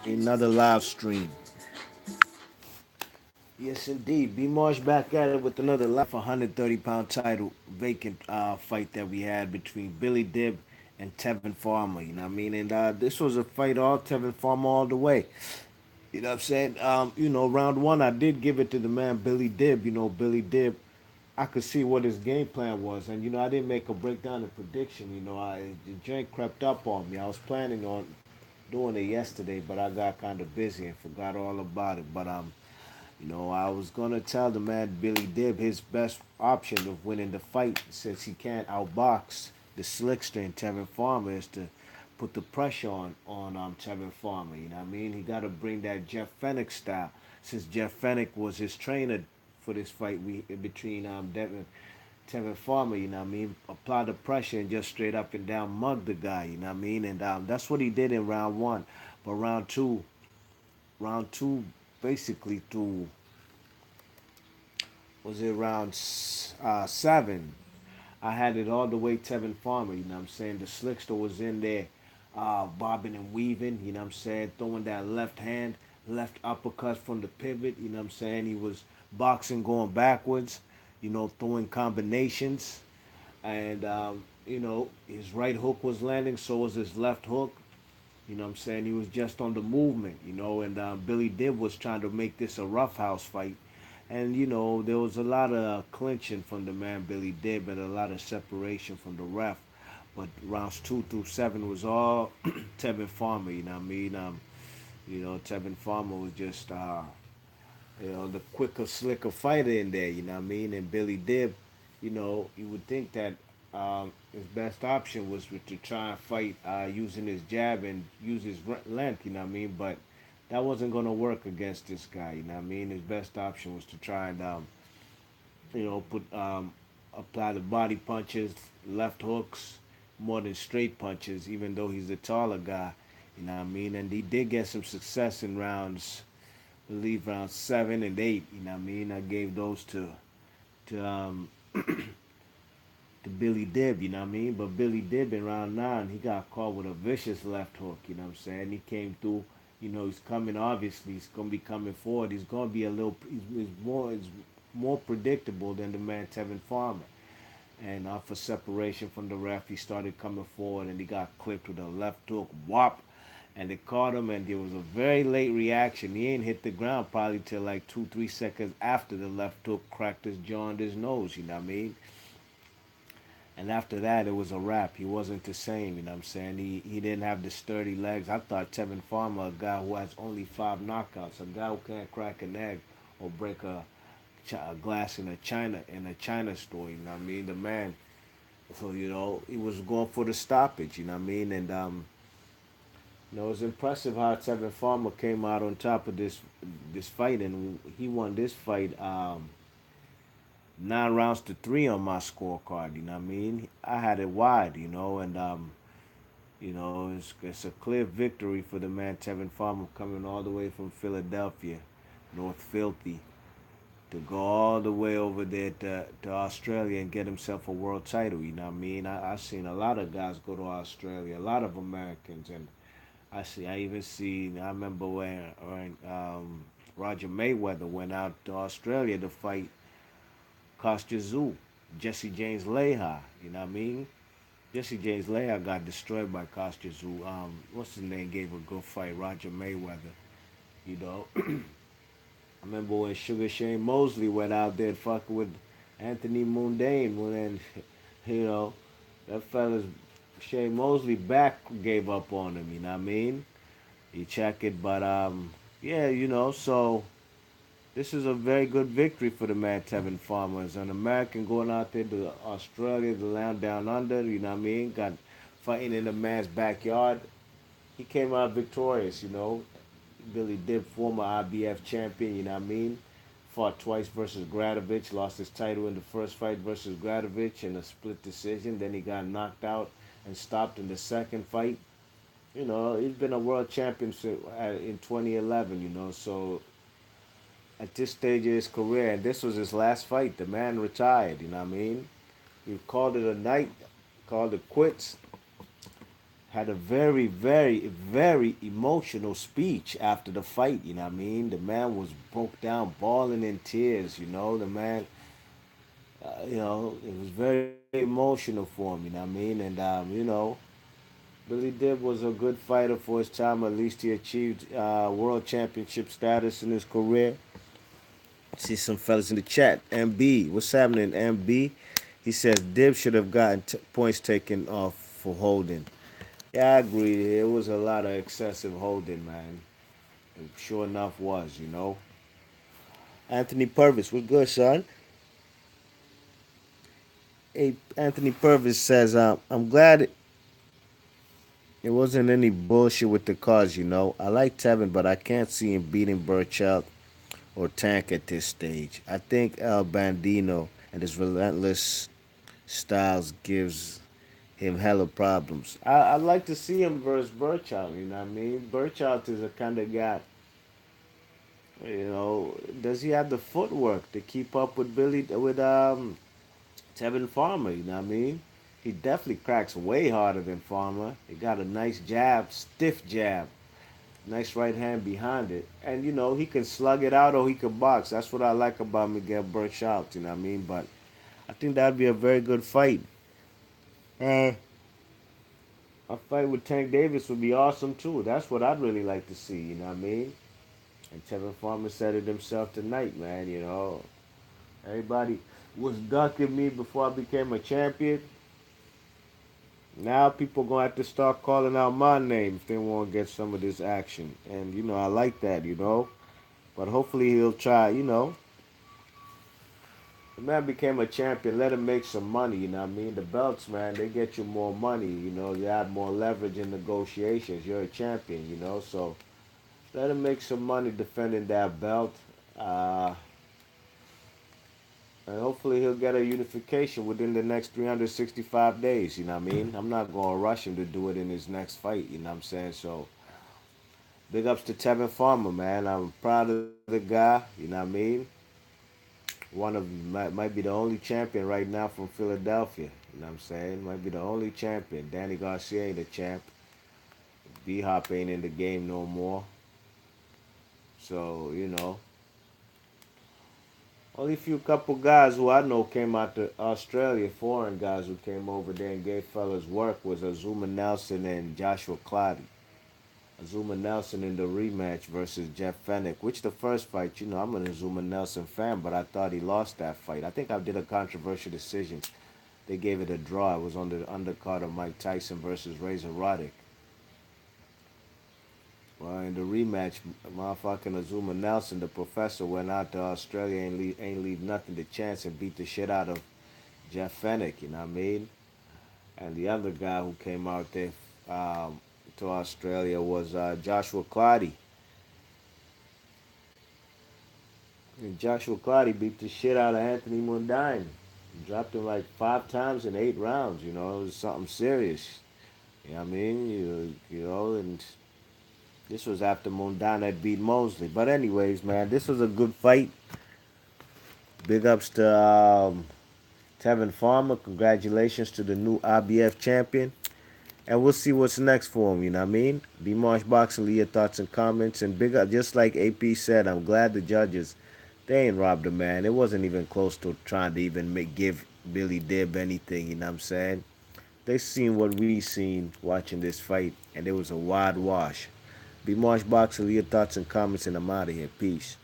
Another live stream. Yes, indeed. B Marsh back at it with another live 130-pound title vacant fight that we had between Billy Dibb and Tevin Farmer. You know what I mean? And this was a fight all Tevin Farmer all the way. You know what I'm saying? Round one, I did give it to the man Billy Dibb. Billy Dibb. I could see what his game plan was, and I didn't make a breakdown and prediction. The drink crept up on me. I was planning on doing it yesterday, but I got kind of busy and forgot all about it. But I was gonna tell the man Billy Dibb his best option of winning the fight, since he can't outbox the slickster in Tevin Farmer, is to put the pressure on Tevin Farmer. You know what I mean? He got to bring that Jeff Fennick style, since Jeff Fennick was his trainer for this fight between Tevin Farmer. You know what I mean? Apply the pressure and just straight up and down mug the guy. You know what I mean? And that's what he did in round one. But round two, basically through, was it round seven? I had it all the way Tevin Farmer. You know what I'm saying? The slickster was in there, bobbing and weaving. You know what I'm saying? Throwing that left hand, left uppercut from the pivot. You know what I'm saying? He was boxing going backwards. Throwing combinations, and his right hook was landing. So was his left hook. You know what I'm saying? He was just on the movement, and Billy Dibb was trying to make this a roughhouse fight. And, there was a lot of clinching from the man Billy Dibb and a lot of separation from the ref. But rounds two through seven was all Tevin Farmer, you know what I mean? Tevin Farmer was just, the quicker, slicker fighter in there, you know what I mean? And Billy Dibb, you would think that his best option was to try and fight using his jab and use his length, you know what I mean? But that wasn't going to work against this guy, you know what I mean? His best option was to try and, put apply the body punches, left hooks, more than straight punches, even though he's a taller guy, you know what I mean? And he did get some success in rounds, I believe rounds 7 and 8, you know what I mean? I gave those to Billy Dibb, you know what I mean? But Billy Dibb in round nine, he got caught with a vicious left hook, you know what I'm saying? He came through, he's coming, obviously, he's going to be coming forward. He's going to be he's more predictable than the man Tevin Farmer. And for separation from the ref, he started coming forward and he got clipped with a left hook, whop. And they caught him, and there was a very late reaction. He ain't hit the ground probably till like 2, 3 seconds after the left hook cracked his jaw and his nose, you know what I mean? And after that, it was a wrap. He wasn't the same, you know what I'm saying? He didn't have the sturdy legs. I thought Tevin Farmer, a guy who has only 5 knockouts, a guy who can't crack an egg or break a glass in a China store, you know what I mean? The man, so he was going for the stoppage, you know what I mean? And it was impressive how Tevin Farmer came out on top of this fight, and he won this fight 9 rounds to 3 on my scorecard. You know what I mean? I had it wide, and it's a clear victory for the man Tevin Farmer, coming all the way from Philadelphia, North Filthy, to go all the way over there to Australia and get himself a world title. You know what I mean? I've seen a lot of guys go to Australia, a lot of Americans, and I remember when Roger Mayweather went out to Australia to fight Kostya Tszyu, Jesse James Leha. You know what I mean? Jesse James Leha got destroyed by Kostya Tszyu. What's his name? Gave a good fight, Roger Mayweather. You know, I remember when Sugar Shane Mosley went out there fucking with Anthony Mundane. When that fella's Shane Mosley back gave up on him. You know what I mean? He checked it, but yeah, so this is a very good victory for the man Tevin Farmer. As an American going out there to Australia, the land down under, you know what I mean? Got fighting in a man's backyard. He came out victorious. Billy Dibb, former IBF champion, you know what I mean? Fought twice versus Gradovich, lost his title in the first fight versus Gradovich in a split decision. Then he got knocked out and stopped in the second fight. He's been a world champion in 2011, so at this stage of his career, and this was his last fight. The man retired, you know what I mean? He called it a night, called it quits, had a very, very, very emotional speech after the fight. You know what I mean? The man was broke down, bawling in tears. The man, it was very emotional for him. You know what I mean? And Billy Dib was a good fighter for his time. At least he achieved world championship status in his career. See some fellas in the chat. MB, what's happening, MB? He says Dib should have gotten points taken off for holding. Yeah, I agree. It was a lot of excessive holding, man. It sure enough was. Anthony Purvis, what's good, son? Hey, Anthony Purvis says, I'm glad it wasn't any bullshit with the cause. I like Tevin, but I can't see him beating Burchell or Tank at this stage. I think El Bandino and his relentless styles gives him hella problems. I'd like to see him versus Burchard, you know what I mean? Burchard is a kind of guy, does he have the footwork to keep up with Tevin Farmer, you know what I mean? He definitely cracks way harder than Farmer. He got a nice jab, stiff jab, nice right hand behind it. And he can slug it out or he can box. That's what I like about Miguel Burchard, you know what I mean? But I think that'd be a very good fight. Uh, A fight with Tank Davis would be awesome too. That's what I'd really like to see, you know what I mean? And Tevin Farmer said it himself tonight, man. Everybody was ducking me before I became a champion. Now people gonna have to start calling out my name if they want to get some of this action. And I like that. But hopefully he'll try. The man became a champion. Let him make some money. You know what I mean? The belts, man, they get you more money. You have more leverage in negotiations. You're a champion. So let him make some money defending that belt. Uh, and hopefully he'll get a unification within the next 365 days. You know what I mean? I'm not going to rush him to do it in his next fight. You know what I'm saying? So big ups to Tevin Farmer, man. I'm proud of the guy. You know what I mean? Might be the only champion right now from Philadelphia. You know what I'm saying? Might be the only champion. Danny Garcia ain't the champ. B Hop ain't in the game no more. So. Only few couple guys who I know came out to Australia, foreign guys who came over there and gave fellas work was Azuma Nelson and Joshua Clottey. Azuma Nelson in the rematch versus Jeff Fennick, which the first fight, I'm an Azuma Nelson fan, but I thought he lost that fight. I think I did a controversial decision. They gave it a draw. It was on the undercard of Mike Tyson versus Razor Roddick. Well, in the rematch, motherfucking Azuma Nelson, the professor, went out to Australia and ain't leave nothing to chance and beat the shit out of Jeff Fennick, you know what I mean? And the other guy who came out there to Australia was Joshua Clottey. And Joshua Clottey beat the shit out of Anthony Mundine. He dropped him like 5 times in 8 rounds, It was something serious. You know what I mean? And this was after Mundine had beat Mosley. But anyways, man, this was a good fight. Big ups to Tevin Farmer. Congratulations to the new IBF champion. And we'll see what's next for him, you know what I mean? B Marsh Boxing, leave your thoughts and comments. And big up, just like AP said, I'm glad the judges, they ain't robbed the man. It wasn't even close to trying to even give Billy Dib anything, you know what I'm saying? They seen what we seen watching this fight, and it was a wide wash. B Marsh Boxing, leave your thoughts and comments, and I'm out of here. Peace.